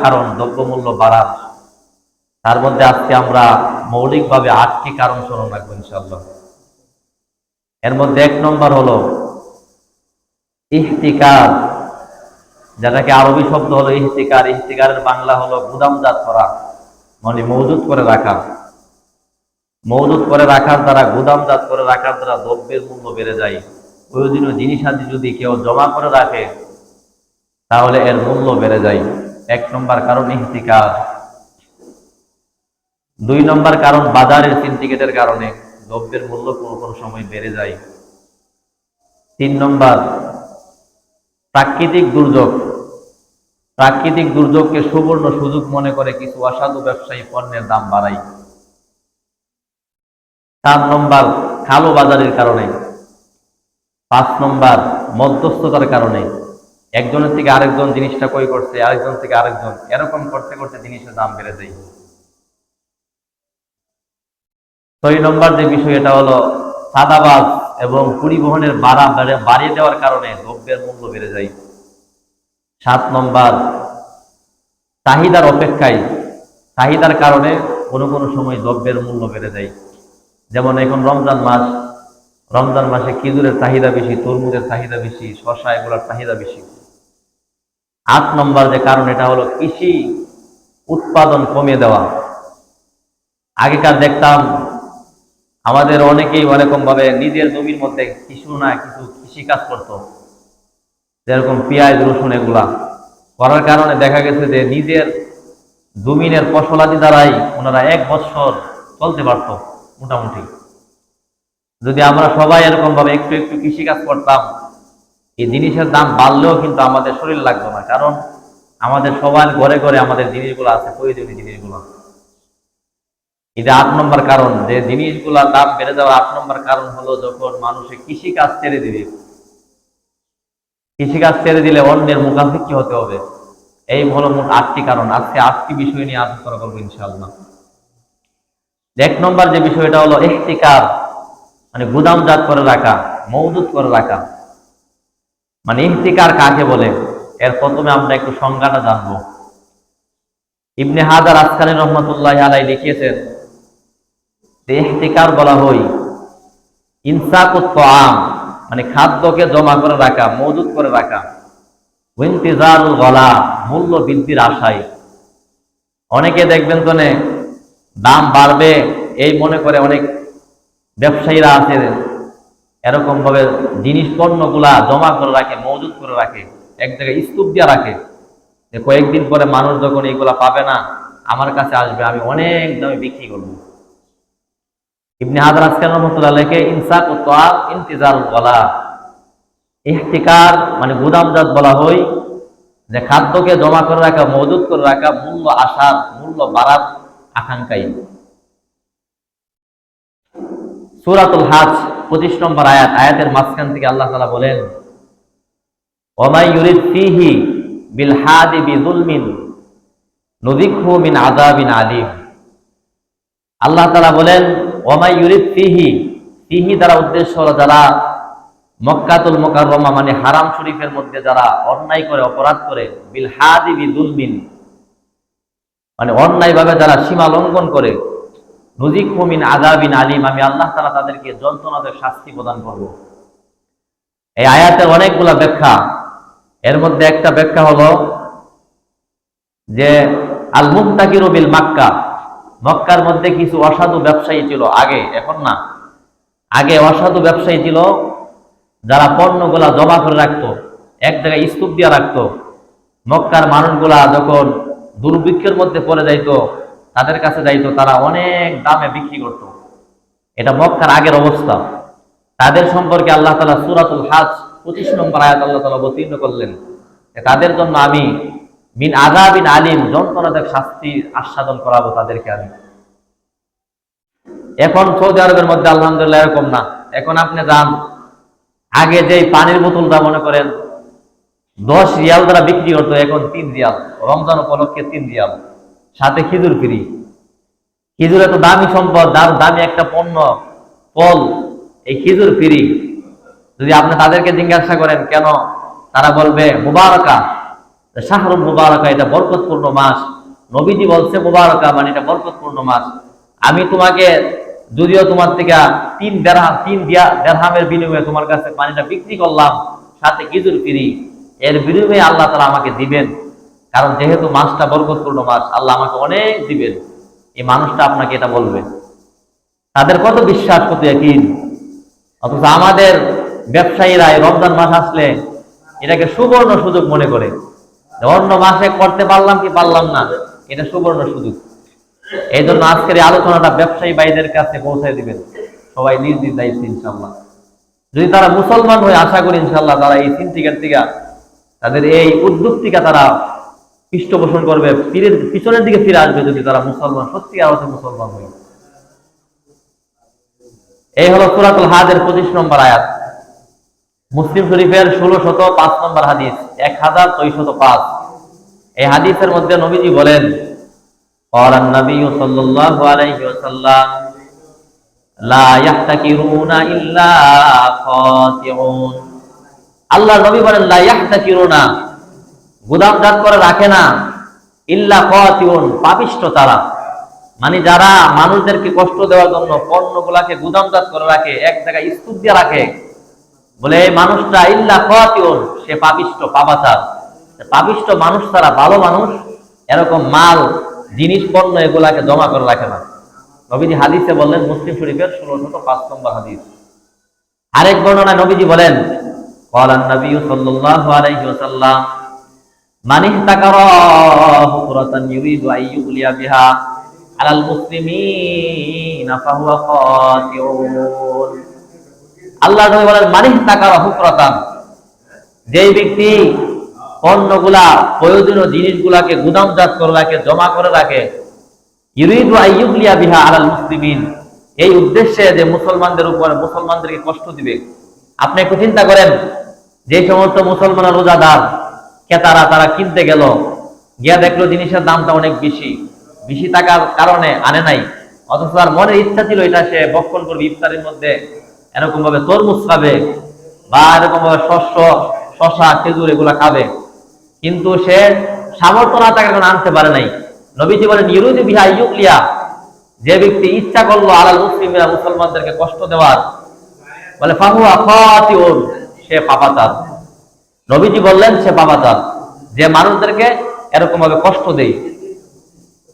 কারণ দ্রব্যমূল্য বাড়ার, তার মধ্যে আজকে আমরা মৌলিকভাবে 8টি কারণ স্মরণ রাখবো ইনশাআল্লাহ। এর মধ্যে 1 নম্বর হলো ইহতিকার, যেটাকে আরবি শব্দ হলো ইহতিকার। ইহতিকারের বাংলা হলো গুদামজাত করা, মানে মজুত করে রাখা। মজুত করে রাখার দ্বারা, গুদামজাত করে রাখার দ্বারা দ্রব্যের মূল্য বেড়ে যায়। প্রয়োজনীয় জিনিসাদি যদি কেউ জমা করে রাখে তাহলে এর মূল্য বেড়ে যায়। 1 নম্বর কারণ ইহতিকার। 2 নম্বর কারণ বাজারের সিন্ডিকেটের কারণে দ্রব্যের মূল্য কোনো কোনো সময় বেড়ে যায়। 3 নম্বর প্রাকৃতিক দুর্যোগ। প্রাকৃতিক দুর্যোগকে সুবর্ণ সুযোগ মনে করে কিছু অসাধু ব্যবসায়ী পণ্যের দাম বাড়ায়। 4 নম্বর কালো বাজারের কারণে। 5 নম্বর মধ্যস্থতার কারণে, একজনের থেকে আরেকজন জিনিসটা ক্রয় করছে, আরেকজন থেকে আরেকজন, এরকম করতে করতে জিনিসের দাম বেড়ে যায়। 6 নম্বর যে বিষয়, এটা হলো চাঁদাবাজ এবং পরিবহনের ভাড়া বাড়িয়ে দেওয়ার কারণে দ্রব্যের মূল্য বেড়ে যায়। 7 নম্বর চাহিদার অপেক্ষায়, চাহিদার কারণে কোনো কোনো সময় দ্রব্যের মূল্য বেড়ে যায়। যেমন এখন রমজান মাস, রমজান মাসে খেজুরের চাহিদা বেশি, তরমুজের চাহিদা বেশি, শসা এগুলোর চাহিদা বেশি। 8 নম্বর যে কারণ, এটা হলো কৃষি উৎপাদন কমিয়ে দেওয়া। আগেকার দেখতাম আমাদের অনেকেই অনেকম ভাবে নিজের জমির মধ্যে কিছু না কিছু কৃষি কাজ করতো, যেরকম পেঁয়াজ রসুন এগুলা করার কারণে দেখা গেছে যে নিজের জমিনের ফসলাদি দ্বারাই ওনারা 1 বছর চলতে পারত মোটামুটি। যদি আমরা সবাই এরকম ভাবে একটু একটু কৃষি কাজ করতাম, এই জিনিসের দাম বাড়লেও কিন্তু আমাদের শরীর লাগতো না, কারণ আমাদের সবার ঘরে ঘরে আমাদের জিনিসগুলো আছে, প্রয়োজনীয় জিনিসগুলো। এটা 8 নম্বর কারণ, যে জিনিসগুলোর দাম বেড়ে যাওয়ার 8 নম্বর কারণ হলো যখন মানুষে কৃষি কাজ ছেড়ে দিবে। কৃষি কাজ ছেড়ে দিলে অন্যের মুখাপেক্ষী হতে হবে। এই হলো মোট 8টি কারণ। আজকে 8টি বিষয় নিয়ে আলোচনা করবো ইনশাআল্লাহ। 1 নম্বর যে বিষয়টা হলো ইহতিকার, মানে গুদামজাত করে রাখা, মজুত করে রাখা। মানে ইহতিকার কাকে বলে, এর প্রথমে আমরা একটু সংজ্ঞাটা জানবো। ইবনে হাজার আসকালী রহমাতুল্লাহি আলাইহি লিখিয়েছেন, ইহতিকার বলা হয় ইনসাকুত তাআম, মানে খাদ্যকে জমা করে রাখা, মজুত করে রাখা। ইন্তিজারুল গলা, মূল্য বৃদ্ধির আশায়। অনেকে দেখবেন তো দাম বাড়বে এই মনে করে অনেক ব্যবসায়ীরা আছে, এরকম ভাবে জিনিস পণ্যগুলা জমা করে রাখে, মজুত করে রাখে, এক জায়গায় স্তূপ দিয়ে রাখে, যে কয়েকদিন পরে মানুষ যখন এইগুলা পাবে না আমার কাছে আসবে, আমি অনেক দামে বিক্রি করবো। ইবনে হাজার আসকালী রাহমাতুল্লাহি আলাইহি ইনসাকুত তাআম ইন্তিজারুল গলা, ইহতিকার মানে গুদামজাত বলা হয় যে খাদ্যকে জমা করে রাখা, মজুত করে রাখা, মূল্য আশার, মূল্য বাড়ার আকাঙ্ক্ষায়। সূরাতুল হজ 25 নম্বর আয়াত, আয়াতের মাঝখান থেকে আল্লাহ তাআলা বলেন, ওয়া ইউরিদ ফীহি বিল হাদি বিযুলমিন নুযিকহু মিন আযাবিন আলীম। আল্লাহ তাআলা বলেন, ওয়া ইউরিদ ফীহি, ফীহি দ্বারা উদ্দেশ্য হলো যারা মক্কাতুল মুকাররমা মানে হারাম শরীফের মধ্যে যারা অন্যায় করে, অপরাধ করে, বিল হাদি বিযুলমিন মানে অন্যায়ভাবে যারা সীমা লঙ্ঘন করে, নুযিকহু মিন আযাবিন আলীম, আমি আল্লাহ তাআলা তাদেরকে যন্ত্রণাদায়ক শাস্তি প্রদান করব। এই আয়াতের অনেকগুলা ব্যাখ্যা। এর মধ্যে একটা ব্যাখ্যা হলো যে আল মুহতাকিরু বিল মক্কা, মক্কার মধ্যে কিছু অসাধু ব্যবসায়ী ছিল আগে, এখন না, আগে অসাধু ব্যবসায়ী ছিল যারা পণ্যগুলা জমা করে রাখতো, এক জায়গায় স্তূপ দিয়ে রাখতো। মক্কার মানুষগুলা যখন দুর্ভিক্ষের মধ্যে পড়ে যাইতো, তাদের কাছে যাইতো, তারা অনেক দামে বিক্রি করত। এটা মক্কার আগের অবস্থা। তাদের সম্পর্কে আল্লাহ তাআলা সূরাতুল হজ 25 নম্বর আয়াত আল্লাহ তাআলা অবতীর্ণ করলেন, তাদের জন্য আমি মিন আযাবিন আলীম, যন্ত্রণাদায়ক শাস্তি আস্বাদন করাবো তাদেরকে আমি। এখন সৌদি আরবের মধ্যে আলহামদুলিল্লাহ এরকম না। এখন আপনি যান, আগে যে পানির বোতলটা মনে করেন 10 রিয়াল দ্বারা বিক্রি করতো, এখন 3 রিয়াল, রমজান উপলক্ষে 3 রিয়াল, সাথে খেজুর ফ্রি। খেজুর এত দামি সম্পদ, দামি একটা পণ্য, ফল, এই খেজুর ফ্রি। যদি আপনি তাদেরকে জিজ্ঞাসা করেন কেন, তারা বলবে মুবারাকা, শাহরুল মুবারাকা, এটা বরকতপূর্ণ মাস। নবীজি বলছে মুবারাকা মানে এটা বরকতপূর্ণ মাস। আমি তোমাকে যদিও তোমার থেকে তিন দেরহামের বিনিময়ে তোমার কাছে পানিটা বিক্রি করলাম, সাথে খেজুর ফ্রি, এর বিনিময়ে আল্লাহ তাআলা আমাকে দিবেন। কারণ যেহেতু মাসটা বরকতপূর্ণ মাস, আল্লাহ আমাকে অনেক দিবেন। এই মানুষটা আপনাকে এটা বলবে। তাদের কত বিশ্বাস, কত ইয়াকিন। অথচ আমাদের ব্যবসায়ীরা এই রমজান মাস আসলে এটাকে সুবর্ণ সুযোগ মনে করে। অন্য মাসে করতে পারলাম কি পারলাম না, এটা সুবর্ণ সুযোগ। এই জন্য আজকের এই আলোচনাটা ব্যবসায়ী ভাইদের কাছে পৌঁছে দিবেন সবাই নিজ নিজ দায়িত্ব ইনশাল্লাহ। যদি তারা মুসলমান হয়ে, আশা করি ইনশাল্লাহ তারা এই সিন্ডিকেট থেকে, তাদের এই উদ্যোগ থেকে তারা পৃষ্ঠপোষণ করবে, পিছনের দিকে ফিরে আসবে যদি তারা মুসলমান, সত্যিকার অর্থে মুসলমান হয়। এই হলো সূরাতুল হাজের 25 নম্বর আয়াত। মুসলিম শরীফের 1605 নম্বর হাদিস, 1405। এই হাদিসের মধ্যে নবীজি বলেন, ক্বালান নবী সাল্লাল্লাহু আলাইহি ওয়াসাল্লাম, লা ইয়াহতাকিরুনা ইল্লা খাতিউন। আল্লাহর নবী বলেন, লা ইয়াহতাকিরুনা, গুদামজাত করে রাখে না, ইল্লা খাতিউন, পাপিষ্ঠ তারা। মানে যারা মানুষদেরকে কষ্ট দেওয়ার জন্য পণ্যগুলাকে গুদামজাত করে রাখে, এক জায়গায় স্তূপ দিয়ে রাখে, বলে এই মানুষটা ইল্লা খাতিউন, সে পাপিষ্ঠ, পাপাচার। পাপিষ্ঠ মানুষ তারা, ভালো মানুষ এরকম মাল, জিনিস, পণ্য এগুলাকে জমা করে রাখে না। নবীজি হাদিসে বললেন, মুসলিম শরীফের 1605 নম্বর হাদিস। আরেক বর্ণনায় নবীজি বলেন, ক্বালান নবী সাল্লাল্লাহু আলাইহি ওয়াসাল্লাম, মান ইহতাকারা হুকরাতান ইউরিদু আইয়ুলিয়া বিহা আলাল মুসলিমিনা ফাহুয়া খাতিউন। আল্লাহর নবী বলেন, মান ইহতাকারা হুকরাতান, যেই ব্যক্তি পণ্যগুলা, প্রয়োজনীয় জিনিসগুলাকে গুদামজাত করে রাখে, জমা করে রাখে, ইউরিদু আইয়ুলিয়া বিহা আলাল মুসলিমিন, এই উদ্দেশ্যে যে মুসলমানদের উপর, মুসলমানদেরকে কষ্ট দিবে। আপনি একটু চিন্তা করেন, যে সমস্ত মুসলমানের রোজাদার ক্রেতারা, তারা কিনতে গেল, গিয়া দেখলো জিনিসের দামটা অনেক বেশি, বেশি টাকার কারণে আনে নাই, অথচ তার মনের ইচ্ছা ছিল এটা সে ভক্ষণ করবে ইফতারের মধ্যে, এরকম ভাবে তরমুজ খাবে বা এরকম ভাবে শস্য, শশা, খেজুর এগুলা খাবে, কিন্তু সে সামর্থ্য না থাকার কারণে আনতে পারে নাই। নবীজি বলেন, ইউরিদু বিহা আইয়ুলিয়া, যে ব্যক্তি ইচ্ছা করলো আলাল মুসলিমিনা, মুসলমানদেরকে কষ্ট দেওয়ার, বলে ফাহুয়া খাতিউন, সে পাপাচার। নবীজি বললেন সে পাপাচার, যে মানুষদেরকে এরকম ভাবে কষ্ট দেয়।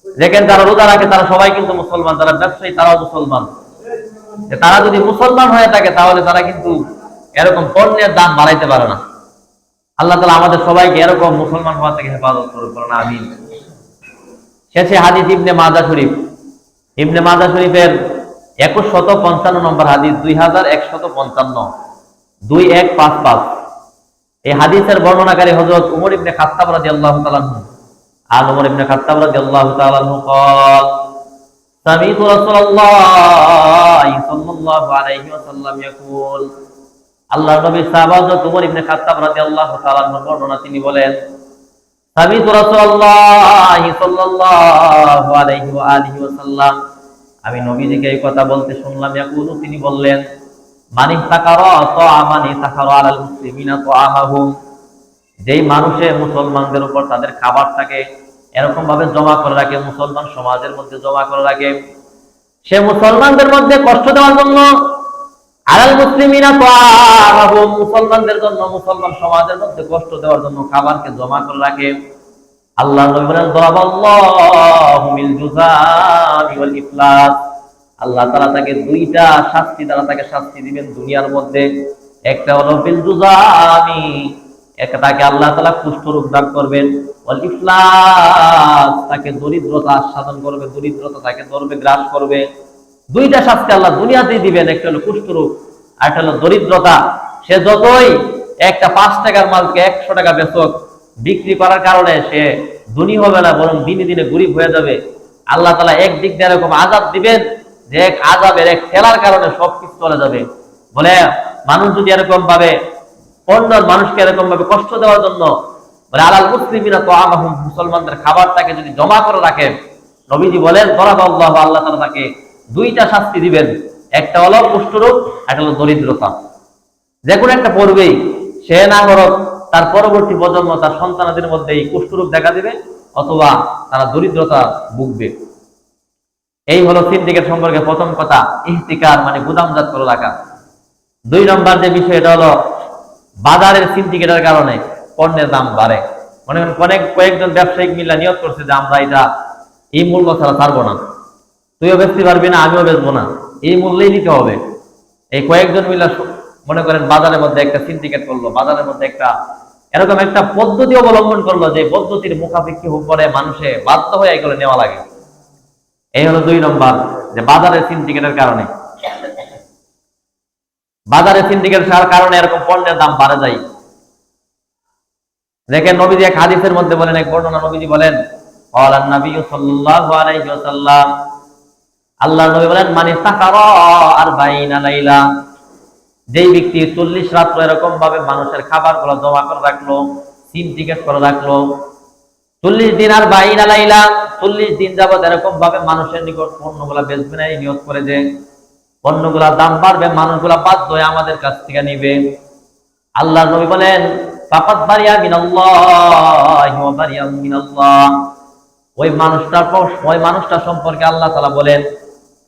দেখেন যারা রোজা রাখে তারা সবাই কিন্তু মুসলমান, যারা ব্যবসায়ী তারাও মুসলমান। তারা যদি মুসলমান হয়ে থাকে তাহলে তারা কিন্তু এরকম পণ্যের দাম বাড়াইতে পারে না। আল্লাহ তাআলা আমাদের সবাইকে এরকম মুসলমান হওয়া থেকে হেফাজত করুন, আমিন। শেষে হাদিস ইবনে মাজাহ শরীফ, ইবনে মাজাহ শরীফের 2155 নম্বর হাদিস, 2155, 2155। এই হাদিসের বর্ণনাকারী হযরত উমর ইবনে খাত্তাব রাদিয়াল্লাহু তাআলা আনহু। আর উমর ইবনে খাত্তাব রাদিয়াল্লাহু তাআলা আনহু قال سمعت رسول الله صلى الله عليه وسلم يقول, আল্লাহর নবী সাহাবা হযরত উমর ইবনে খাত্তাব রাদিয়াল্লাহু তাআলা আনহু বর্ণনা, তিনি বলেন, সামিতু রাসূলুল্লাহ সাল্লাল্লাহু আলাইহি ওয়া আলিহি ওয়াসাল্লাম, আমি নবীজিকে এই কথা বলতে শুনলাম, ইয়াকুলু, তিনি বললেন, মান ইহতাকারা তাআমান ইহতাকারা আলাল মুসলিমিনা তাআমাহুম, যেই মানুষে মুসলমানদের উপর তাদের খাবারটাকে এরকম ভাবে জমা করে রাখে, মুসলমান সমাজের মধ্যে জমা করে রাখে, সে মুসলমানদের মধ্যে কষ্ট দেওয়ার জন্য, আলাল মুসলিমিনা তাআমাহুম, মুসলমানদের জন্য, মুসলমান সমাজের মধ্যে কষ্ট দেওয়ার জন্য খাবারকে জমা করে রাখে, আল্লাহ নবী বলেন, দারাবাল্লাহু মিল জুযামি ওয়াল ইফলাস, আল্লাহ তাআলা তাকে দুইটা শাস্তি দ্বারা তাকে শাস্তি দিবেন দুনিয়ার মধ্যে। একটা হলো বিল জুযামি, একটা তাকে আল্লাহ তাআলা কুষ্ঠরোগ দান করবেন, ওয়াল ইফলাস, তাকে দরিদ্রতা আস্বাদন করবে, দরিদ্রতা তাকে ধরবে, গ্রাস করবে। দুইটা শাস্তি আল্লাহ দুনিয়াতেই দিবেন, একটা হলো কুষ্ঠরোগ আর একটা হলো দরিদ্রতা। সে যতই একটা 5 টাকার মালকে 100 টাকা বেচক, বিক্রি করার কারণে সে ধনী হবে না, বরং দিনে দিনে গরিব হয়ে যাবে। আল্লাহ তাআলা একদিক দিয়ে এরকম আযাব দিবেন যে এক আযাবের, এক ঠেলার কারণে সবকিছু চলে যাবে। বলে মানুষ যদি এরকম ভাবে অন্য মানুষকে এরকম ভাবে কষ্ট দেওয়ার জন্য, বলে আলাল মুসলিমিনা তাআমাহুম, মুসলমানদের খাবারটাকে যদি জমা করে রাখে, নবীজি বলেন, দারাবাল্লাহু, আল্লাহ তাআলা তাকে দুইটা শাস্তি দিবেন, একটা হলো কুষ্ঠরোগ, একটা হলো দরিদ্রতা। যে কোনো একটা পড়বেই, সে না করুক, তার পরবর্তী প্রজন্ম তার সন্তানাদের মধ্যে এই কুষ্ঠরোগ দেখা দিবে অথবা তারা দরিদ্রতা ভুগবে। এই হলো সিন্ডিকেট সম্পর্কে প্রথম কথা, ইহতিকার মানে গুদামজাত করে রাখা। 2 নম্বর যে বিষয়, এটা হলো বাজারের সিন্ডিকেটের কারণে পণ্যের দাম বাড়ে। মনে করেন কয়েকজন ব্যবসায়িক মিল্লা নিয়োগ করছে যে আমরা এটা এই মূল্য ছাড়া ছাড়বো না, তুইও বেচতে পারবি না, আমিও বেচবো না, এই মূল্যেই নিতে হবে। এই কয়েকজন মিল্লা মনে করেন বাজারের মধ্যে একটা সিন্ডিকেট করলো, বাজারের মধ্যে একটা এরকম একটা পদ্ধতি অবলম্বন করলো যে পদ্ধতির মুখাপেক্ষি করে মানুষে বাধ্য হয়ে এগুলো নেওয়া লাগে। এই হলো 2 নম্বর, যে বাজারের সিন্ডিকেটের কারণে, বাজারের সিন্ডিকেটের কারণে এরকম পণ্যের দাম বাড়ে যায়। দেখেন নবীজি এক হাদিসের মধ্যে বলেন, এক বর্ণনা নবীজি বলেন, ক্বালান নবী সাল্লাল্লাহু আলাইহি ওয়াসাল্লাম, আল্লাহর নবী বলেন, মান ইস্তাখারা 40 লাইলা, যেই ব্যক্তি 40 রাত্র এরকম ভাবে মানুষের খাবারগুলো জমা করে রাখলো, সিন্ডিকেট করে রাখলো, 40 দিন আর 40 লাইলা, 40 দিন যাবত এরকম ভাবে মানুষের নিকট পণ্যগুলা বেচবে না, এই নিয়ত করে যে পণ্যগুলার দাম বাড়বে, মানুষগুলা বাধ্য হয়ে আমাদের কাছ থেকে নিবে। আল্লাহর নবী বলেন, ফাকাদ বারিয়া মিনাল্লাহি ওয়া বারিয়া মিনাল্লাহ, ওই মানুষটা সম্পর্কে আল্লাহ তাআলা বলেন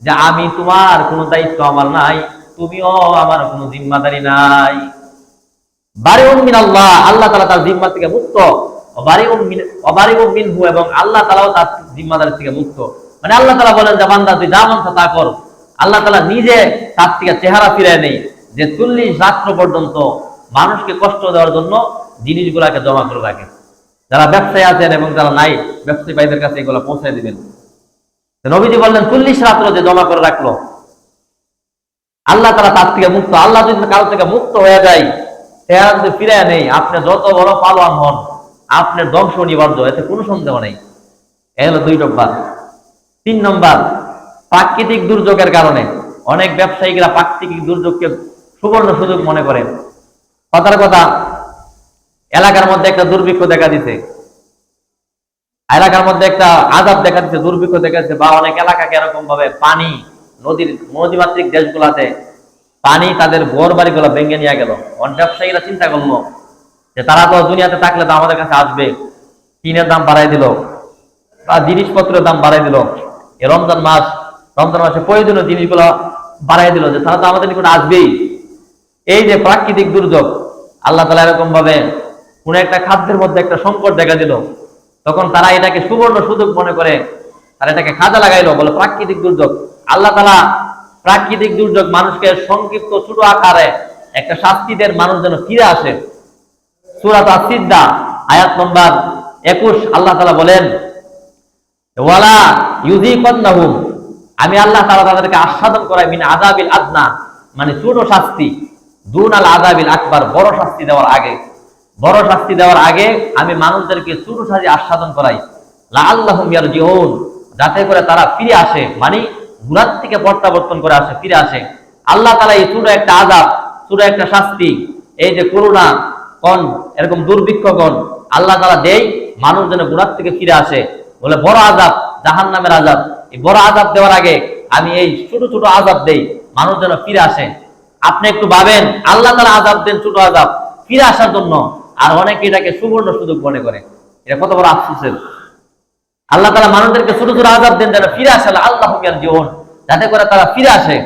যে আমি তোমার কোনো দায়িত্ব আমার নাই, তুমিও আমার কোনো জিম্মাদারি নাই। বারিউন মিনাল্লাহ, আল্লাহ তাআলা তার জিম্মা থেকে মুক্ত, বারিউন মিনহু, এবং আল্লাহ তাআলাও তার জিম্মাদারি থেকে মুক্ত। মানে আল্লাহ তাআলা বলেন যে বান্দা তুই যা মন তা কর, আল্লাহ তাআলা নিজে তার থেকে চেহারা ফিরিয়ে নেই যে 40 রাত্র পর্যন্ত মানুষকে কষ্ট দেওয়ার জন্য জিনিসগুলাকে জমা করে রাখে। যারা ব্যবসায়ী আছেন এবং যারা নাই, ব্যবসায়ী ভাইদের কাছে এগুলো পৌঁছায় দিবেন। নবীজি বললেন 40 রাত্র যে জমা করে রাখলো, আল্লাহ তাআলা তার থেকে মুক্ত। আল্লাহ যদি কারো থেকে মুক্ত হয়ে যায়, চেহারা যদি ফিরিয়ে নেই, আপনি যত বড় পালোয়ান হন, আপনার ধ্বংস অনিবার্য, এতে কোনো সন্দেহ নেই। এই হলো 2 নম্বর। 3 নম্বর, প্রাকৃতিক দুর্যোগের কারণে অনেক ব্যবসায়ীরা প্রাকৃতিক দুর্যোগকে সুবর্ণ সুযোগ মনে করে। কথার কথা, এলাকার মধ্যে একটা দুর্ভিক্ষ দেখা দিছে, এলাকার মধ্যে একটা আযাব দেখা দিচ্ছে, দুর্ভিক্ষ দেখা দিচ্ছে, বা অনেক এলাকাকে এরকম ভাবে পানি, নদীমাতৃক দেশগুলাতে পানি তাদের ঘর বাড়িগুলো ভেঙে নিয়ে গেল। অনেক ব্যবসায়ীরা চিন্তা করলো যে তারা তো দুনিয়াতে থাকলে তো আমাদের কাছে আসবে, টিনের দাম বাড়াই দিল বা জিনিসপত্রের দাম বাড়াই দিল, এই রমজান মাসে প্রয়োজনীয় জিনিসগুলো বাড়াই দিল, যে তারা তো আমাদের নিকট আসবেই। এই যে প্রাকৃতিক দুর্যোগ, আল্লাহ তাআলা এরকম ভাবে কোন একটা খাদ্যের মধ্যে একটা সংকট দেখা দিল, তখন তারা এটাকে সুবর্ণ সুযোগ মনে করে তারা এটাকে কাজে লাগাইলো, বলে প্রাকৃতিক দুর্যোগ। আল্লাহ তাআলা প্রাকৃতিক দুর্যোগ মানুষকে সংক্ষিপ্ত ছোট আকারে একটা শাস্তি দেন, মানুষ যেন ফিরে আসে। সূরা আস-সিজদা আয়াত নম্বর 21 আল্লাহ তাআলা বলেন, ওয়ালা ইউযিকান্নাহুম, আমি আল্লাহ তাআলা তাদেরকে আস্বাদন করাই মিন আযাবিল আদনা, মানে ছোট শাস্তি, দুনাল আযাবিল আকবার, বড় শাস্তি দেওয়ার আগে আমি মানুষদেরকে ছোট শাস্তি আস্বাদন করাই, লাআল্লাহুম ইয়ারজিউন, যাতে করে তারা ফিরে আসে, মানে গুনাহ থেকে প্রত্যাবর্তন করে আসে, ফিরে আসে। আল্লাহ তাআলা এই ছোট একটা আযাব, ছোট একটা শাস্তি, এই যে করোনা কোন এরকম দুর্ভিক্ষ কোন আল্লাহ তাআলা দেই মানুষ যেন গুনাহ থেকে ফিরে আসে, বলে বড় আযাব, জাহান্নামের আযাব। এই বড় আযাব দেওয়ার আগে আমি এই ছোট ছোট আযাব দেই, মানুষ যেন ফিরে আসে। আপনি একটু ভাবেন, আল্লাহ তাআলা আযাব দেন ছোট আযাব ফিরে আসার জন্য, আর অনেকে এটাকে সুবর্ণ সুযোগ মনে করে। এটা কত বড় আফসোসের। আল্লাহ তাআলা মানুষদেরকে ছোট ছোট আযাব দেন যেন ফিরে আসে, আল্লাহুম ইয়ারজিউন, যাতে করে তারা ফিরে আসে,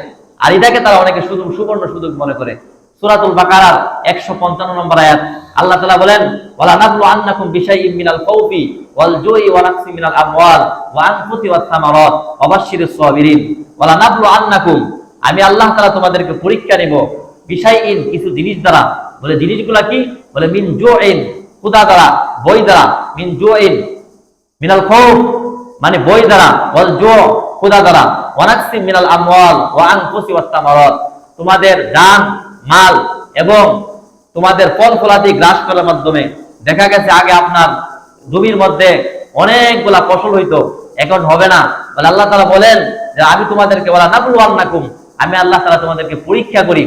আর এটাকে তারা অনেকে শুধু সুবর্ণ সুযোগ মনে করে। সূরাতুল বাকারার 155 নম্বর আয়াত আল্লাহ তাআলা বলেন, ওয়ালা নাবলু আন্নাকুম বিশাইইম মিনাল খাউফি ওয়াল জুই ওয়া নাকসি মিনাল আমওয়াল ওয়া আনফুসি ওয়াস সামারাত ওয়া বাশশিরিস সাবিরিন। ওয়ালা নাবলু আন্নাকুম, আমি আল্লাহ তাআলা তোমাদেরকে পরীক্ষা নেব, বিশাইইন, কিছু জিনিস দ্বারা। বলে জিনিসগুলা কি? বলে মিন জুইন, ক্ষুধা দ্বারা, ভয় দ্বারা, মিন জুইন মিনাল খাউফ মানে ভয় দ্বারা, ওয়াল জু ক্ষুধা দ্বারা, ওয়া নাকসি মিনাল আমওয়াল ওয়া আনফুসি ওয়াস সামারাত, তোমাদের জান মাল এবং তোমাদের ফল ফলাদি গ্রাস করার মাধ্যমে। দেখা গেছে আগে আপনার জমির মধ্যে অনেকগুলা ফসল হইতো, এখন হবে না। বলে আল্লাহ তাআলা বলেন যে আমি তোমাদেরকে বলা নাবলু আন্নাকুম, আমি আল্লাহ তাআলা তোমাদেরকে পরীক্ষা করি।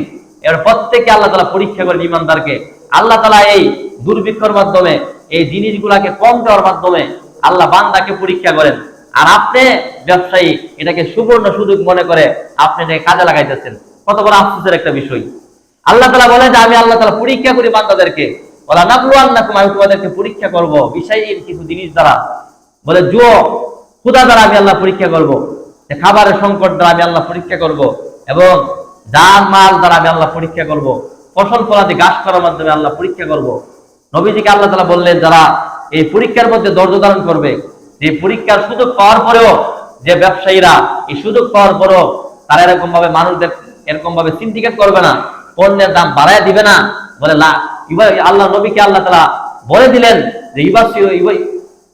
এর প্রত্যেককে আল্লাহ তাআলা পরীক্ষা করেন ঈমানদারকে। আল্লাহ তাআলা এই দুর্ভিক্ষের মাধ্যমে, এই জিনিসগুলাকে কম দেওয়ার মাধ্যমে আল্লাহ বান্দাকে পরীক্ষা করেন। আর আপনি ব্যবসায়ী এটাকে সুবর্ণ সুযোগ মনে করে আপনি এটাকে কাজে লাগাইতেছেন। কত বড় আফসোসের একটা বিষয়। আল্লাহ তাআলা বলে যে আমি আল্লাহ তাআলা পরীক্ষা করি বান্দাদেরকে, ওয়ালা নাবলুয়ান্নাকুম, আমি তোমাদেরকে পরীক্ষা করব বিশাইইন, কিছু জিনিস দ্বারা, বলে জুও, ক্ষুধা দ্বারা আমি আল্লাহ পরীক্ষা করব, খাবারের সংকট দ্বারা আমি আল্লাহ পরীক্ষা করব, এবং জান মাল দ্বারা আমি আল্লাহ পরীক্ষা করব, ফসল ফলাদি গাছ করার মাধ্যমে আল্লাহ পরীক্ষা করব। নবীজিকে আল্লাহ তাআলা বললেন, যারা এই পরীক্ষার মধ্যে ধৈর্য ধারণ করবে, যে পরীক্ষার সুযোগ পাওয়ার পরেও, যে ব্যবসায়ীরা এই সুযোগ পাওয়ার পরেও তারা এরকম ভাবে মানুষদের এরকম ভাবে সিন্ডিকেট করবে না, পণ্যের দাম বাড়ায় দিবে না, বলে আল্লাহ নবীকে আল্লাহ তাআলা বলে দিলেন যে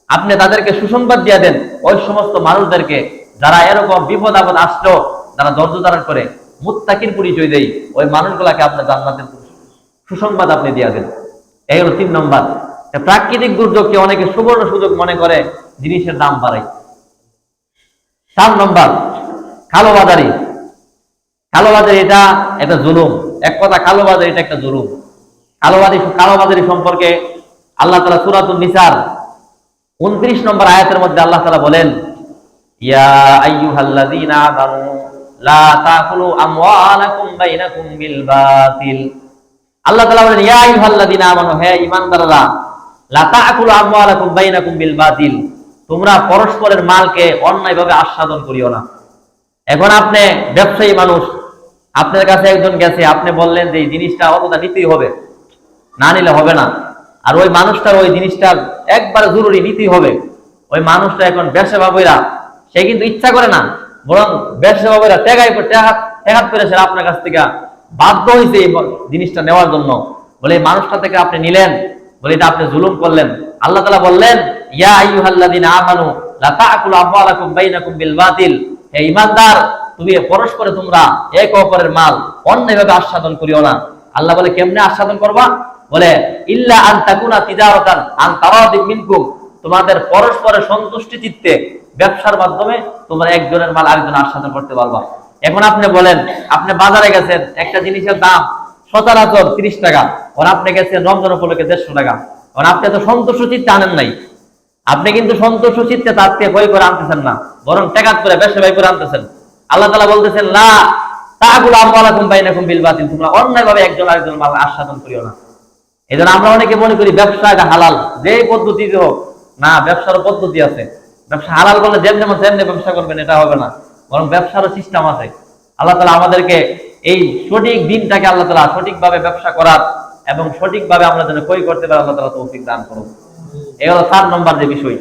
আপনি তাদেরকে সুসংবাদ দিয়ে দেন ওই সমস্ত মানুষদেরকে যারা এরকম বিপদ আপদ আসলো, যারা ধৈর্য ধারণ করে মুত্তাকির পরিচয় দেয়, ওই মানুষগুলাকে আপনি জান্নাতের সুসংবাদ আপনি দিয়ে দেন। এই হলো 3 নম্বর। প্রাকৃতিক দুর্যোগকে অনেকে সুবর্ণ সুযোগ মনে করে জিনিসের দাম বাড়ায়। 4 নম্বর, কালোবাজারি। কালোবাজারি এটা একটা জুলুম, এক কথা কালোবাজারি এটা একটা জুলুম। কালোবাজারি সম্পর্কে আল্লাহ তাআলা সূরাতুন নিসার 29 নম্বর আয়াতের মধ্যে আল্লাহ তাআলা বলেন, ইয়া আইয়ুহাল্লাযীনা আমানু লা তাকুলু আমওয়ালাকুম বাইনাকুম বিল বাতিল। আল্লাহ তাআলা বলেন, ইয়া আইয়ুহাল্লাযীনা আমানু, হে ঈমানদাররা, লা তাকুলু আমওয়ালাকুম বাইনাকুম বিল বাতিল, তোমরা পরস্পরের মালকে অন্যায়ভাবে আস্বাদন করিও না। এখন আপনি ব্যবসায়ী মানুষ, আপনার কাছে একজন গেছে, আপনি বললেন যে এই জিনিসটা অতটা নিতেই হবে, না নিলে হবে না, আর ওই মানুষটার ওই জিনিসটা একবার জরুরি নিতেই হবে। ওই মানুষটা এখন ব্যবসা বাবুরা, সে কিন্তু ইচ্ছা করে না, বরং ব্যবসা বাবুরা টেকাত করেছে আপনার কাছ থেকে, বাধ্য হয়েছে এই জিনিসটা নেওয়ার জন্য, বলে এই মানুষটা থেকে আপনি নিলেন, বলে এটা আপনি জুলুম করলেন। আল্লাহ তাআলা বললেন, ইয়া আইয়ুহাল্লাযীনা আমানু লা তাকুলু আমওয়ালাকুম বাইনাকুম বিল বাতিল, হে ঈমানদার, তুমি পরস্পরে তোমরা এক অপরের মাল অন্যায়ভাবে আস্বাদন করিও না। আল্লাহ বলে কেমনে আস্বাদন করবা, বলে ইল্লা আন তাকুনা তিজারাতান আন তারাদিম মিনকুম, তোমাদের পরস্পরের সন্তুষ্টি চিত্তে ব্যবসার মাধ্যমে তোমরা একজনের মাল আরেকজন আস্বাদন করতে পারবা। এখন আপনি বলেন, আপনি বাজারে গেছেন, একটা জিনিসের দাম সচরাচর 30 টাকা, আর আপনি গেছেন রমজান উপলক্ষে 150 টাকা, আর আপনি তো সন্তুষ্ট চিত্তে আনেন নাই, আপনি কিন্তু সন্তুষ্ট চিত্তে তার থেকে বই করে আনতেছেন না, বরং টেকাত করে বেশি ভাই করে আনতেছেন। আল্লাহ তাআলা বলতেছেন, লা তাকুলু আমওয়ালাকুম বাইনাকুম বিল বাতিল, তোমরা অন্যায়ভাবে একজন আরেকজন মাল আস্বাদন করিও না। এজন্য আমরা অনেকে মনে করি ব্যবসা এটা হালাল, যে পদ্ধতিতে হোক না, ব্যবসারও পদ্ধতি আছে। ব্যবসা হালাল বলে যেমনি ব্যবসা করবেন এটা হবে না, বরং ব্যবসারও সিস্টেম আছে। আল্লাহ তাআলা আমাদেরকে এই সঠিক দিনটাকে আল্লাহ তাআলা সঠিকভাবে ব্যবসা করার এবং সঠিকভাবে আমরা যেন ক্রয় করতে পারি, আল্লাহ তাআলা তৌফিক দান করুন। এই হলো 4 নম্বর যে বিষয়।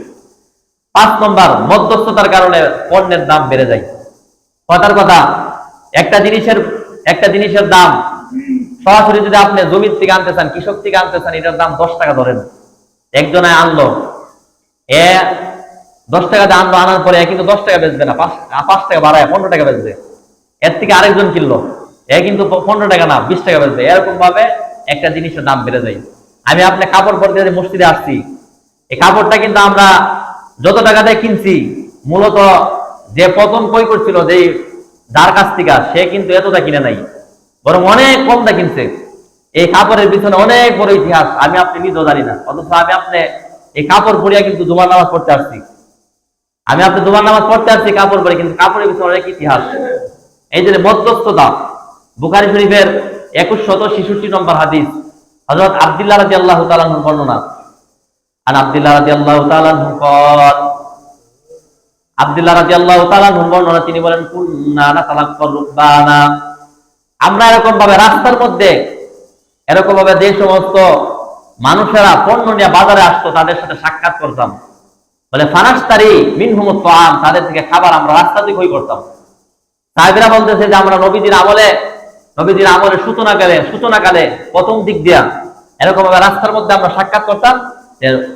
5 নম্বর, মধ্যস্থতার কারণে পণ্যের দাম বেড়ে যায়। কথার কথা, একটা জিনিসের দাম সরাসরি যদি আপনি জমির থেকে আনতে চান, কৃষক থেকে আনতে চান, এটার দাম 10 টাকা ধরেন, একজনে আনলো, 10 টাকা দিয়ে আনলো, আনার পরে কিন্তু 10 টাকা বেচবে না, 5 টাকা বাড়ায় 15 টাকা বেচবে। এর থেকে আরেকজন কিনলো, কিন্তু 15 টাকা না 20 টাকা বেচবে। এরকম ভাবে একটা জিনিসের দাম বেড়ে যায়। আমি আপনি কাপড় পরতে যে মসজিদে আসছি, এই কাপড়টা কিন্তু আমরা যত টাকা দিয়ে কিনছি, মূলত যে প্রথম ক্রয় করছিল, যে যার কাছ থেকে, সে কিন্তু এতটা কিনে নাই, বরং অনেক কম দা কিনছে। এই কাপড়ের পিছনে অনেক বড় ইতিহাস, আমি আপনি নিজেও জানি না। অথচ আমি আপনি এই কাপড় পরিয়া কিন্তু জুমার নামাজ পড়তে আসছি, আমি আপনি জুমার নামাজ পড়তে আসছি কাপড় পরে, কিন্তু কাপড়ের পিছনে অনেক ইতিহাস। এই যে মধ্যস্থতা, বুখারী শরীফের 2166 নম্বর হাদিস, হযরত আব্দুল্লাহ রাদিয়াল্লাহু তাআলা আনহু বর্ণনা। আর আব্দুল্লাহ রাদিয়াল্লাহু তাআলা আনহু قال, আব্দুল্লাহ রাদিয়াল্লাহু তাআলা আনহু বর্ণনা, তিনি বলেন, কুননা নাতালাক্কার রুকবানা, আমরা এরকম ভাবে রাস্তার মধ্যে এরকম ভাবে যে সমস্ত মানুষেরা পণ্য নিয়ে বাজারে আসতো, তাদের সাথে সাক্ষাৎ করতাম। বলে ফানাশতারি মিনহুমুত তাআম, তাদের থেকে খাবার আমরা রাস্তা দিয়ে ক্রয় করতাম। সাহাবীরা বলতেছে যে আমরা নবীজির আমলে সূচনাকালে প্রথম দিক দিয়া এরকম ভাবে রাস্তার মধ্যে আমরা সাক্ষাৎ করতাম।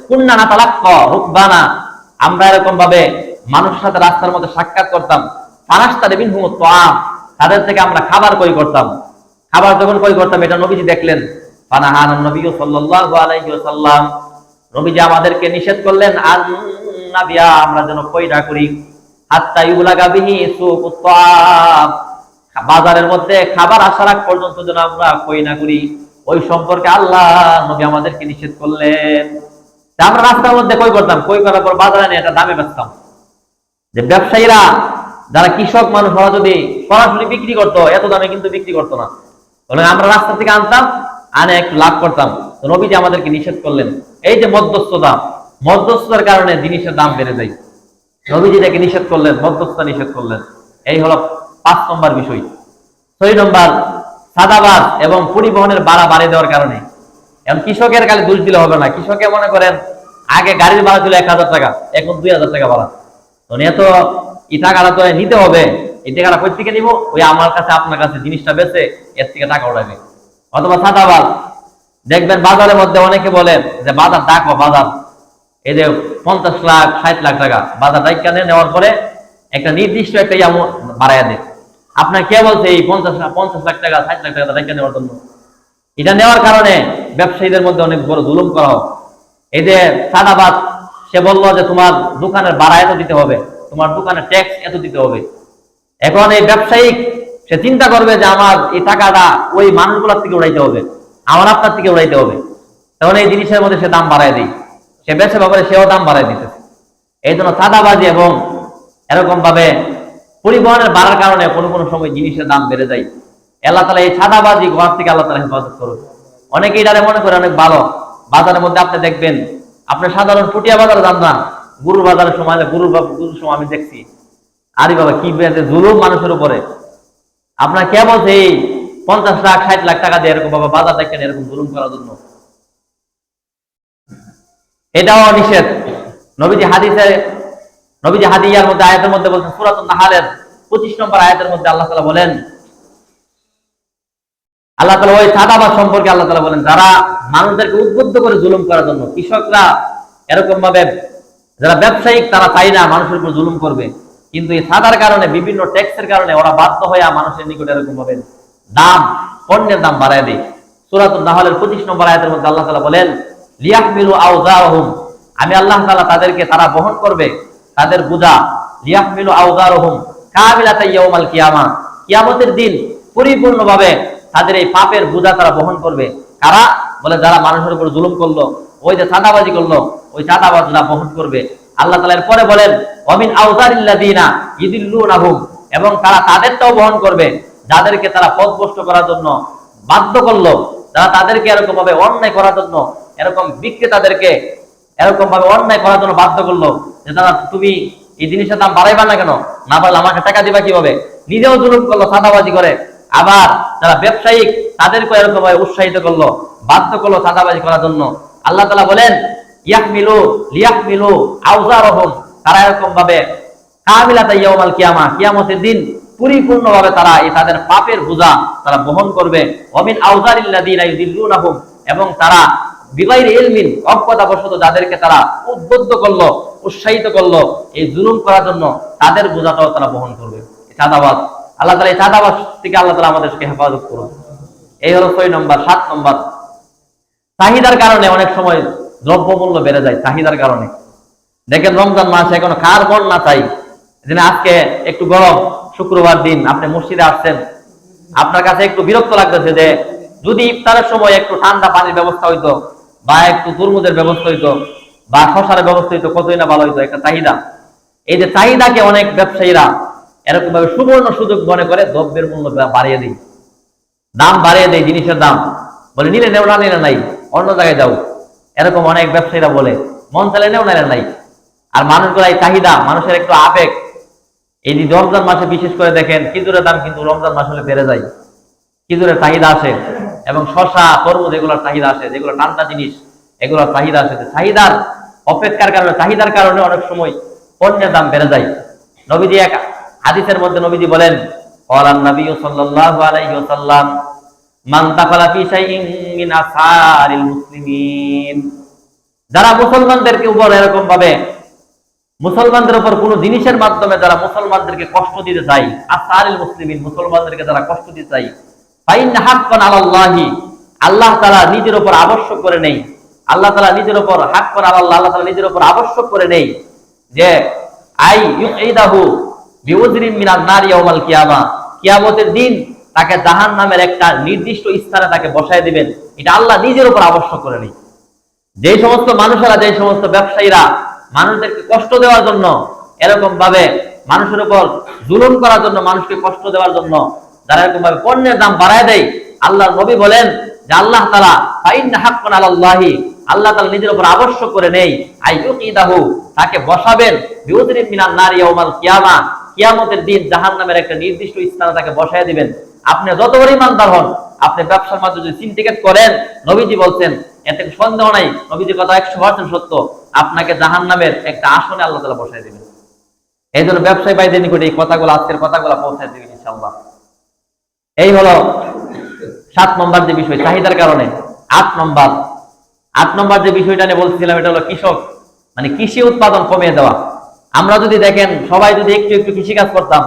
কুননা নাতালাক্কা রুকবানা, আমরা এরকম ভাবে মানুষের সাথে রাস্তার মধ্যে সাক্ষাৎ করতাম। ফানাশতারি মিনহুমুত তাআম, তাদের থেকে আমরা খাবার ক্রয় করতাম। খাবার যখন ক্রয় করতাম, এটা নবীজি দেখলেন। ফানাহানান নবী সাল্লাল্লাহু আলাইহি ওয়াসাল্লাম, নবীজি আমাদেরকে নিষেধ করলেন, আন্নাবিয়া, আমরা যেন ক্রয়টা করি, হাত্তা ইউলাগা বিহি সুকুত তাআম, বাজারের মধ্যে খাবার আসার আগ পর্যন্ত যেন আমরা ক্রয় না করি। ওই সম্পর্কে আল্লাহ নবী আমাদেরকে নিষেধ করলেন। আমরা রাস্তার মধ্যে ক্রয় করতাম, ক্রয় করার পর বাজারে নিয়ে এটা দামে বেচতাম। যে ব্যবসায়ীরা যারা কৃষক মানুষ, ওরা যদি সরাসরি বিক্রি করতো, এত দামে কিন্তু বিক্রি করতো না। আমরা রাস্তা থেকে আনতাম, আনে একটু লাভ করতাম। তো নবীজি আমাদেরকে নিষেধ করলেন এই যে মধ্যস্থতার কারণে জিনিসের দাম বেড়ে যায়। নবীজি এটাকে নিষেধ করলেন, মধ্যস্থতা নিষেধ করলেন। এই হলো 5 নম্বর বিষয়। 6 নম্বর, সাদাবাদ এবং পরিবহনের ভাড়া বাড়িয়ে দেওয়ার কারণে। এখন কৃষকের কালে দোষ দিলে হবে না। কৃষকে মনে করেন আগে গাড়ির ভাড়া ছিল 1000 টাকা, এখন 2000 টাকা ভাড়া। তো এত এই টাকাটা তো নিতে হবে, এই টাকাটা কই থেকে নিব? ওই আমার কাছে আপনার কাছে জিনিসটা বেচে এর থেকে টাকা উঠাবে। অথবা সাদাবাদ, দেখবেন বাজারের মধ্যে অনেকে বলেন যে বাজার ডাকো, বাজার এই যে 50 লাখ 60 লাখ টাকা বাজার ডাইকা নেওয়ার পরে একটা নির্দিষ্ট একটা বাড়াইয়া দেয়। আপনার কে বলছে এই 50 লাখ টাকা 60 লাখ টাকা ডাইকা নেওয়ার জন্য? এটা নেওয়ার কারণে ব্যবসায়ীদের মধ্যে অনেক বড় জুলুম করা হয়। এই যে সাদাবাদ, সে বললো যে তোমার দোকানের ভাড়া এত দিতে হবে, তোমার দোকানের ট্যাক্স এত দিতে হবে। এখন এই ব্যবসায়িক সে চিন্তা করবে যে আমার এই টাকাটা ওই মানুষগুলোর থেকে উড়াইতে হবে, আমার আপনার থেকে উড়াইতে হবে। তখন এই জিনিসের মধ্যে সে দাম বাড়ায় দেয়, সে বেচে ব্যাপারে সেও দাম বাড়ায় দিতেছে। এই জন্য সাদাবাজি এবং এরকম ভাবে পরিবহনের বাড়ার কারণে কোনো কোনো সময় জিনিসের দাম বেড়ে যায়। আল্লাহ তাআলা এই সাদাবাজি ঘর থেকে আল্লাহ তাআলা হেফাজত করুন। অনেকে এটারে মনে করে অনেক ভালো। বাজারের মধ্যে আপনি দেখবেন, আপনি সাধারণ পুটিয়া বাজারে যান না, গরুর বাজারের সময় গরুর সময় আমি দেখছি, আরে বাবা কি জুলুম মানুষের উপরে। আপনার কে বলছে এই 50 লাখ 60 লাখ টাকা দিয়ে এরকম বাবা বাজার দেখেন এরকম জুলুম করার জন্য? এটাও নিষেধ। নবীজি হাদিয়ার মধ্যে আয়াতের মধ্যে বলছেন, সূরাতুন নাহলের 25 নম্বর আয়াতের মধ্যে আল্লাহ তাআলা বলেন, আল্লাহ তাআলা ওই সাদাবাদ সম্পর্কে আল্লাহ তাআলা বলেন, যারা মানুষদেরকে উদ্বুদ্ধ করে জুলুম করার জন্য, কৃষকরা এরকম ভাবে যারা ব্যবসায়িক তারা চাই না মানুষের উপর জুলুম করবে, কিন্তু এই সাদার কারণে বিভিন্ন ট্যাক্সের কারণে ওরা বাধ্য হয়ে মানুষের নিকট এরকম ভাবে পণ্যের দাম বাড়ায় দেয়। সূরাতুন নাহলের 25 নম্বর আয়াতের মধ্যে আল্লাহ তাআলা বলেন, লিয়াহমিলু আওজারহুম, আমি আল্লাহ তাআলা তাদেরকে তারা বহন করবে তাদের বোঝা, লিয়াহমিলু আওজারহুম কামিলাতান ইয়াউমাল কিয়ামা, কিয়ামতের দিন পরিপূর্ণভাবে তাদের এই পাপের বোঝা তারা বহন করবে। কারা? বলে যারা মানুষের উপর জুলুম করলো, ওই যে চাঁদাবাজি করলো, ওই চাঁদাবাজরা বহন করবে। আল্লাহ তাআলা এরপরে বলেন, ওয়ামিন আওজারিল্লাযিনা ইযিল্লুনাহুম, এবং তারা তাদেরটাও বহন করবে যাদেরকে তারা পথভ্রষ্ট করার জন্য বাধ্য করলো, যারা তাদেরকে এরকম ভাবে অন্যায় করার জন্য, এরকম বিক্রেতাদেরকে এরকম ভাবে অন্যায় করার জন্য বাধ্য করলো যে তারা তুমি এই জিনিসের দাম বাড়াইবা না কেন, না পারলে আমাকে টাকা দিবা কিভাবে? নিজেও জুলুম করলো, চাঁদাবাজি করে। আবার যারা ব্যবসায়িক তাদেরকে এরকম ভাবে উৎসাহিত করলো, বাধ্য করলো চাঁদাবাজি করার জন্য। আল্লাহ তাআলা বলেন, লিয়াহমিলু আওজারহুম, তারা এরকম ভাবে কামিলাতান ইয়াউমাল কিয়ামা, কিয়ামতের দিন পরিপূর্ণভাবে তারা এই তাদের পাপের বোঝা তারা বহন করবে। ওয়ামিন আওজারিল্লাযিনা ইযিল্লুনাহুম, এবং তারা বিগাইরি ইলমিন, অজ্ঞতাবশত যাদেরকে তারা উদ্বুদ্ধ করলো, উৎসাহিত করলো এই জুলুম করার জন্য, তাদের বোঝাটাও তারা বহন করবে। চাঁদাবাজ, আল্লাহ তাআলা এই চাঁদাবাজ থেকে আল্লাহ তাআলা আমাদেরকে হেফাজত করুন। এই হলো 6 নম্বর। 7 নম্বর, চাহিদার কারণে অনেক সময় দ্রব্যমূল্য বেড়ে যায়। চাহিদার কারণে দেখেন রমজান মাসে এখনো কার মন না চাই যে আজকে একটু গরম, শুক্রবার দিন আপনি মসজিদে আসছেন, আপনার কাছে একটু বিরক্ত লাগতেছে যে যদি ইফতারের সময় একটু ঠান্ডা পানির ব্যবস্থা হইতো, বা একটু তরমুজের ব্যবস্থা হইতো, বা শসার ব্যবস্থা হইতো, কতই না ভালো হইতো। একটা চাহিদা, এই যে চাহিদাকে অনেক ব্যবসায়ীরা এরকম ভাবে সুবর্ণ সুযোগ মনে করে দ্রব্যের মূল্য বাড়িয়ে দেয়, দাম বাড়িয়ে দেয়, জিনিসের দাম বলে নিলে নেও, না নিলে নাই, অন্য জায়গায় যাও। এরকম অনেক ব্যবসায়ীরা বলে, মন চাইলে নেও, নাইলে নাই। আর মানুষগুলো এই চাহিদা, মানুষের একটু আবেগ, এই যে রমজান মাসে বিশেষ করে দেখেন খেজুরের দাম কিন্তু রমজান মাস হলে বেড়ে যায়, খেজুরের চাহিদা আসে, এবং শসা, তরমুজ এগুলোর চাহিদা আসে, যেগুলো ঠান্ডা জিনিস এগুলোর চাহিদা আসে। চাহিদার অপেক্ষার কারণে, চাহিদার কারণে অনেক সময় পণ্যের দাম বেড়ে যায়। নবীজি এক হাদিসের মধ্যে নবীজি বলেন, ক্বালান নবী সাল্লাল্লাহু আলাইহি ওয়াসাল্লাম, মান তাকালা ফি শাইইন মিন আসারিল মুসলিমিন, যারা মুসলমানদেরকে উপর এরকম ভাবে, মুসলমানদের উপর কোন জিনিসের মাধ্যমে যারা মুসলমানদেরকে কষ্ট দিতে চায়, আসারিল মুসলিমিন, মুসলমানদেরকে যারা কষ্ট দিতে চায়, ফাইন্না হাক্কান আলাল্লাহি, আল্লাহ তাআলা নিজের উপর আবশ্যক করে নেই, আল্লাহ তাআলা নিজের উপর হাক্কান আলাল্লাহ, আল্লাহ তাআলা নিজের উপর আবশ্যক করে নেই যে আই ইউইদাহু বিউজরিন মিনান নার ইয়াউমাল কিয়ামা, কিয়ামতের দিন তাকে জাহান্নামের একটা নির্দিষ্ট স্থানে তাকে বসায় দিবেন। এটা আল্লাহ নিজের উপর আবশ্যক করে নেই। যে সমস্ত মানুষেরা, যে সমস্ত ব্যবসায়ীরা মানুষদেরকে কষ্ট দেওয়ার জন্য, এরকম ভাবে মানুষের উপর জুলুম করার জন্য, মানুষকে কষ্ট দেওয়ার জন্য যারা এরকম ভাবে পণ্যের দাম বাড়ায় দেয়, আল্লাহর নবী বলেন যে যে আল্লাহ তাআলা ফাইন্না হাক্কান আলাল্লাহি, আল্লাহ তাআলা নিজের উপর আবশ্যক করে নেই আইয়ুকিদাহু, তাকে বসাবেন বিউযরিন মিনান নারি ইয়াউমাল কিয়ামা, কিয়ামতের দিন জাহান্নামের একটা নির্দিষ্ট স্থানে তাকে বসায় দিবেন। আপনি যত বড় ইমানদার হন, আপনি ব্যবসার মাধ্যমে যদি সিন্ডিকেট করেন, নবীজি বলছেন এতে সন্দেহ নাই, নবীজির কথা 100% সত্য, আপনাকে জাহান্নামের একটা আসনে আল্লাহ তাআলা বসায় দিবেন। এই জন্য ব্যবসায়ী ভাইদের নিকটে এই কথাগুলো, আজকের কথাগুলো পৌঁছায় দিবেন ইনশাআল্লাহ। এই হলো 7 নম্বর যে বিষয়, চাহিদার কারণে। 8 নম্বর যে বিষয়টা নিয়ে বলছিলাম, এটা হলো কৃষক, মানে কৃষি উৎপাদন কমিয়ে দেওয়া। আমরা যদি দেখেন, সবাই যদি একটু একটু কৃষি কাজ করতাম,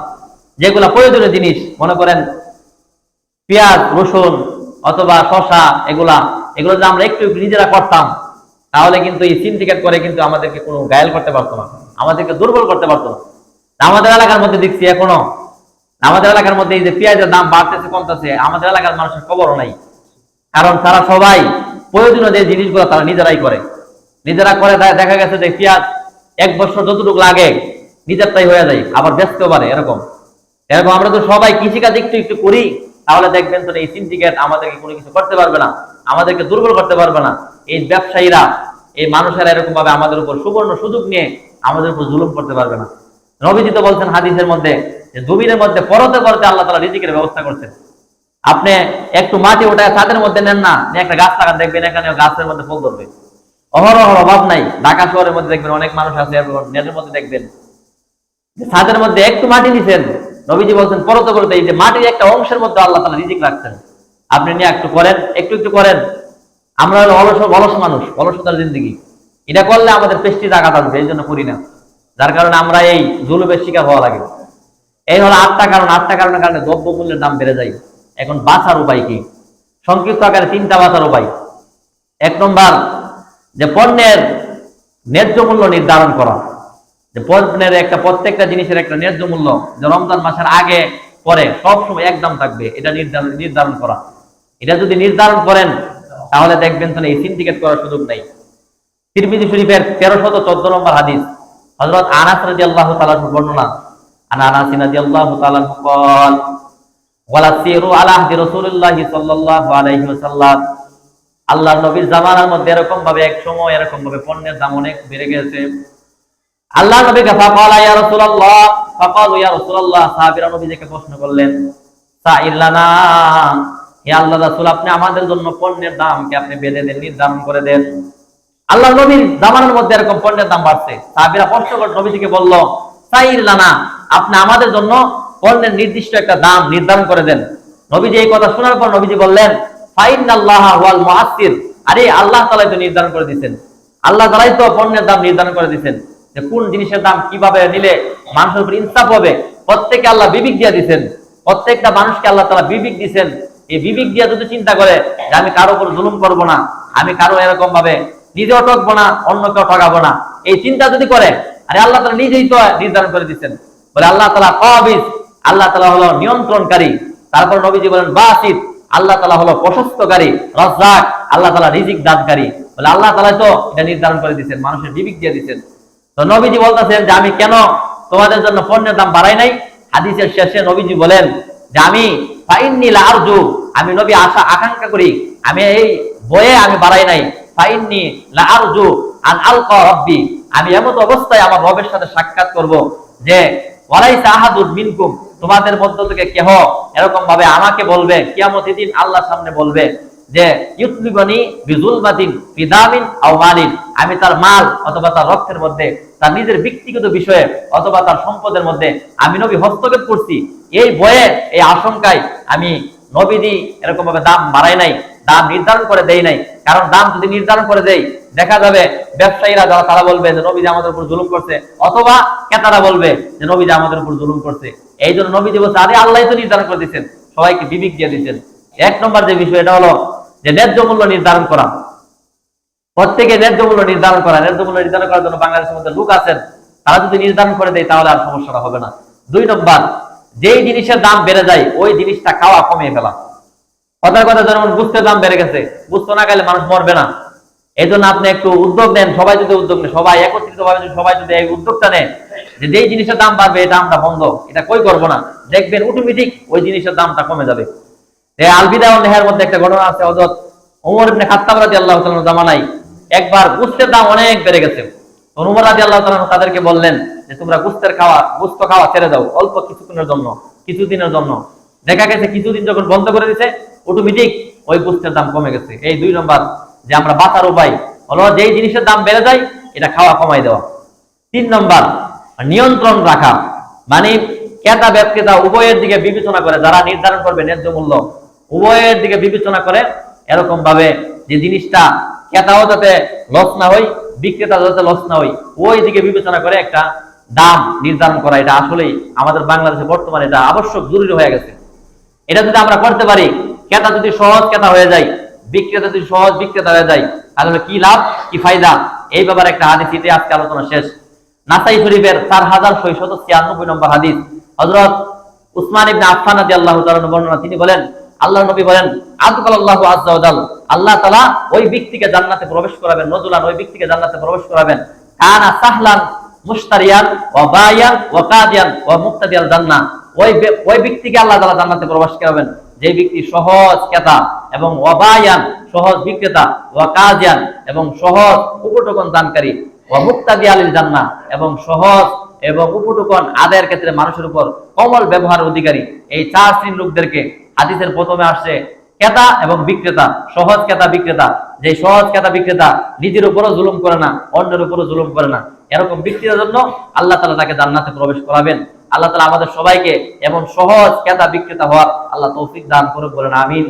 যেগুলা প্রয়োজনীয় জিনিস, মনে করেন পেঁয়াজ, রসুন অথবা শশা, এগুলো যদি আমরা একটু নিজেরা করতাম, তাহলে কিন্তু এই সিন্ডিকেট করে কিন্তু আমাদেরকে কোনো ঘায়েল করতে পারতো না, আমাদেরকে দুর্বল করতে পারতো না। আমাদের এলাকার মধ্যে দেখছি এখনো, আমাদের এলাকার মধ্যে এই যে পেঁয়াজের দাম বাড়তেছে কমতেছে, আমাদের এলাকার মানুষের খবরও নাই। কারণ তারা সবাই প্রয়োজনীয় যে জিনিসগুলো তারা নিজেরাই করে, দেখা গেছে যে পেঁয়াজ 1 বছর যতটুকু লাগে নিজেরটাই হয়ে যায়, আবার বেচতেও পারে। এরকম আমরা তো সবাই কৃষিকাজ একটু একটু করি, তাহলে দেখবেন তো এই সিন্ডিকেট আমাদেরকে কোনো কিছু করতে পারবে না, আমাদেরকে দুর্বল করতে পারবে না। এই ব্যবসায়ীরা, এই মানুষেরা এরকম ভাবে আমাদের উপর সুবর্ণ সুযোগ নিয়ে আমাদের উপর জুলুম করতে পারবে না। নবীজি তো বলছেন হাদিসের মধ্যে যে জমিনের মধ্যে পরতে পরতে আল্লাহ তাআলা রিজিকের ব্যবস্থা করছেন। আপনি একটু মাটি ওঠায় ছাদের মধ্যে নেন না, একটা গাছ লাগান, দেখবেন এখানে গাছের মধ্যে ফল ধরবে। অহরহ অভাব নাই। ঢাকা শহরের মধ্যে দেখবেন অনেক মানুষ আছে, নেটের মধ্যে দেখবেন ছাদের মধ্যে একটু মাটি নিছেন, নবীজি বলছেন পরতে পরতে এই যে মাটির একটা অংশের মধ্যে আল্লাহ তাআলা রিজিক রাখছেন, আপনি নিয়ে একটু করেন, একটু করেন। আমরা হলো অলস মানুষ, অলসতার জিন্দেগি। এটা করলে আমাদের পেশটি জায়গা আসবে, এই জন্য করি না, যার কারণে আমরা এই জুলুমের শিকার হওয়া লাগে। এই হলো 8টা কারণ। 8টা কারণের কারণে দ্রব্য মূল্যের দাম বেড়ে যায়। এখন বাঁচার উপায় কি? সংক্ষিপ্ত আকারে 3টা বাঁচার উপায়। 1 নম্বর, যে পণ্যের ন্যায্য মূল্য নির্ধারণ করা, যে পণ্যের প্রত্যেকটা জিনিসের একটা ন্যায্য মূল্য, যে রমজান মাসের আগে পরে সবসময় এক দাম থাকবে, এটা নির্ধারণ করা। এটা যদি নির্ধারণ করেন, তাহলে দেখবেন তো এই সিন্ডিকেট করার সুযোগ নাই। তিরমিজি শরীফের 1314 নম্বর হাদিস, হযরত আনাস রাদিয়াল্লাহু তাআলা বর্ণনা, আনাস রাদিয়াল্লাহু তাআলা قال ওয়ালা সিরু আলা আহদি রাসূলুল্লাহি সাল্লাল্লাহু আলাইহি ওয়াসাল্লাম, আল্লাহর নবীর জামানার মধ্যে এরকম ভাবে পণ্যের দাম অনেক বেড়ে গেছে। আল্লাহ নবীকে ফাকালা ইয়া রাসূলুল্লাহ, ফাকালু ইয়া রাসূলুল্লাহ, সাহাবীরা নবীকে প্রশ্ন করলেন, সাইল্লানা, হে আল্লাহর রাসূল, আপনি আমাদের জন্য পণ্যের দাম কি আপনি বেঁধে দেন, নির্ধারণ করে দেন। আল্লাহ নবীর জামানার মধ্যে এরকম পণ্যের দাম বাড়ছে, সাহাবীরা প্রশ্ন করে নবীকে বলল, সাইল্লানা, আপনি আমাদের জন্য পণ্যের নির্দিষ্ট একটা দাম নির্ধারণ করে দেন। নবীজি এই কথা শোনার পর নবীজি বললেন, ফাইনাল্লাহা হুয়াল মুআসসির, আরে আল্লাহ তাআলাই তো নির্ধারণ করে দিয়েছেন, আল্লাহ তাআলাই তো পণ্যের দাম নির্ধারণ করে দিয়েছেন, যে কোন জিনিসের দাম কিভাবে নিলে মানুষের উপর ইনসাফ হবে। প্রত্যেককে আল্লাহ বিবেক দিয়ে দিয়েছেন, প্রত্যেকটা মানুষকে আল্লাহ তাআলা বিবেক দিয়েছেন। এই বিবেক দিয়ে যদি চিন্তা করে যে আমি কারো উপর জুলুম করব না, আমি কারো এরকম ভাবে নিজেও ঠকবো না, অন্যকেও ঠকাবো না, এই চিন্তা যদি করে, আরে আল্লাহ তাআলা নিজেই তো নির্ধারণ করে দিয়েছেন। বলে আল্লাহ তাআলা কাবিজ, আল্লাহ তাআলা হলো নিয়ন্ত্রণকারী। তারপর নবীজি বলেন বাসিত, আল্লাহ তাআলা হলো প্রশস্তকারী। রাজ্জাক, আল্লাহ তাআলা রিজিক দানকারী। বলে আল্লাহ তাআলা তো এটা নির্ধারণ করে দিয়েছেন, মানুষের বিবেক দিয়ে দিয়েছেন। তো নবীজি বলতেছেন যে আমি কেন তোমাদের জন্য পণ্যের দাম বাড়াই নাই। হাদিসের শেষে নবীজি বলেন যে আমি ফাইন্নী লা আরজু, আমি নবী আশা আকাঙ্ক্ষা করি, আমি এই বয়ে আমি বাড়াই নাই। ফাইন্নী লা আরজু আন আলকা রাব্বি, আমি এমন অবস্থায় আমার রবের সাথে সাক্ষাৎ করব যে ওয়ালাইসা আহাদুন মিনকুম, তোমাদের মধ্য থেকে কেহ এরকম ভাবে আমাকে বলবে কিয়ামতের দিন, আল্লাহর সামনে বলবে যে ইউতলিবানি বিজুলমাতিন বিদামিন আও মালিন, আমি তার মাল অথবা তার রক্তের মধ্যে, তার নিজের ব্যক্তিগত বিষয়ে অথবা তার সম্পদের মধ্যে আমি নবী হস্তক্ষেপ করছি। এই ভয়ে, এই আশঙ্কায় আমি নবীজি এরকম ভাবে দাম বাড়াই নাই, দাম নির্ধারণ করে দেই নাই। কারণ দাম যদি নির্ধারণ করে দেই, দেখা যাবে ব্যবসায়ীরা যারা তারা বলবে যে নবীজি আমাদের উপর জুলুম করছে, অথবা ক্রেতারা বলবে যে নবীজি আমাদের উপর জুলুম করছে। এই জন্য নবীজি বলছে আরে আল্লাহই তো নির্ধারণ করে দিচ্ছেন, সবাইকে বিবেক দিয়ে দিচ্ছেন। 1 নম্বর যে বিষয়, এটা হলো যে ন্যায্য মূল্য নির্ধারণ করা। প্রত্যেকে ন্যায্য মূল্য নির্ধারণ করা। ন্যায্য মূল্য নির্ধারণ করার জন্য বাংলাদেশের মধ্যে লোক আছেন, তারা যদি নির্ধারণ করে দেয় তাহলে আর সমস্যাটা হবে না। 2 নম্বর, যেই জিনিসের দাম বেড়ে যায় ওই জিনিসটা খাওয়া কমিয়ে ফেলা। কথার কথা যেমন বুঝতে দাম বেড়ে গেছে, বুঝতে না গেলে মানুষ মরবে না। এই জন্য আপনি একটু উদ্যোগ নেন, সবাই যদি উদ্যোগ নেয়, সবাই একত্রিত ভাবে সবাই যদি এই উদ্যোগটা নেয় যে যেই জিনিসের দাম বাড়বে এটা আমরা বন্ধ, এটা কই করবো না, দেখবেন অটোমেটিক ওই জিনিসের দামটা কমে যাবে। আল বিদা ওয়ান নিহায়ার মধ্যে একটা ঘটনা আছে, হযরত ওমর ইবনে খাত্তাব রাদিয়াল্লাহু তাআলার জামানায় একবার গোশতের দাম অনেক বেড়ে গেছে। ওমর রাদিয়াল্লাহু তাআলা তাদেরকে বললেন যে তোমরা গোশত খাওয়া ছেড়ে দাও অল্প কিছুদিনের জন্য। দেখা গেছে কিছুদিন যখন বন্ধ করে দিয়েছে অটোমেটিক ওই গোশতের দাম কমে গেছে। এই 2 নম্বর যে আমরা বাঁচার উপায় হলো যেই জিনিসের দাম বেড়ে যায় এটা খাওয়া কমাই দেওয়া। 3 নম্বর নিয়ন্ত্রণ রাখা, মানে ক্রেতা বিক্রেতা উভয়ের দিকে বিবেচনা করে, যারা নির্ধারণ করবে ন্যায্য মূল্য উভয়ের দিকে বিবেচনা করে এরকম ভাবে যে জিনিসটা ক্রেতাও যাতে লস না হয় বিক্রেতা যাতে লস না হয় ওই দিকে বিবেচনা করে একটা দাম নির্ধারণ করা। এটা আসলেই আমাদের বাংলাদেশে বর্তমানে এটা আবশ্যক, জরুরি হয়ে গেছে। এটা যদি আমরা করতে পারি, ক্রেতা যদি সহজ ক্রেতা হয়ে যায়, বিক্রেতা যদি সহজ বিক্রেতা হয়ে যায়, তাহলে কি লাভ কি ফায়দা, এই ব্যাপারে একটা হাদিসে আজকে আলোচনা শেষ। নাসাই শরীফের 4696 নম্বর হাদিস, হযরত উসমান ইবনে আফফান রাদিয়াল্লাহু তাআলা বর্ণনা, তিনি বলেন আল্লাহর নবী বলেন আদখালাল্লাহু আযজা ওয়া জাল, আল্লাহ তাআলা ওই ব্যক্তিকে জান্নাতে প্রবেশ করাবেন, নজুলান ওই ব্যক্তিকে জান্নাতে প্রবেশ করাবেন, কানা সাহলান মুশতারিয়ান ওয়া বায়ান ওয়া কাদিয়ান ওয়া মুক্তাদিয়াল জান্নাহ, ওই ব্যক্তিকে আল্লাহ তাআলা জান্নাতে প্রবেশ করাবেন যে ব্যক্তি সহজ ক্রেতা এবং ওয়া বায়ান সহজ বিক্রেতা, ওয়া কাদিয়ান এবং সহজ উপটকন দানকারী, ওয়া মুক্তাদিয়াল জান্নাহ এবং সহজ এবং উপটকন আদায়ের ক্ষেত্রে মানুষের উপর কমল ব্যবহারের অধিকারী। এই 4 শ্রেণীর লোকদেরকে হাদিসের প্রথমে আসছে ক্রেতা এবং বিক্রেতা, সহজ ক্রেতা বিক্রেতা। যে সহজ ক্রেতা বিক্রেতা নিজের উপরও জুলুম করে না, অন্যের উপরও জুলুম করে না, এরকম বিক্রেতার জন্য আল্লাহ তাআলা তাকে জান্নাতে প্রবেশ করাবেন। আল্লাহ তাআলা আমাদের সবাইকে এমন সহজ ক্রেতা বিক্রেতা হওয়ার আল্লাহ তৌফিক দান করুক, বলেন আমিন।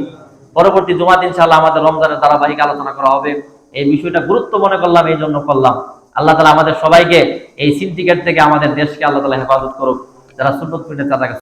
পরবর্তী জুমাতে ইনশাআল্লাহ আমাদের রমজানের ধারাবাহিক আলোচনা করা হবে। এই বিষয়টা গুরুত্ব মনে করলাম, এই জন্য করলাম। আল্লাহ তাআলা আমাদের সবাইকে এই সিন্ডিকেট থেকে আমাদের দেশকে আল্লাহ তাআলা হেফাজত করুক। যারা সুন্নাত পীড়িত তাদেরকে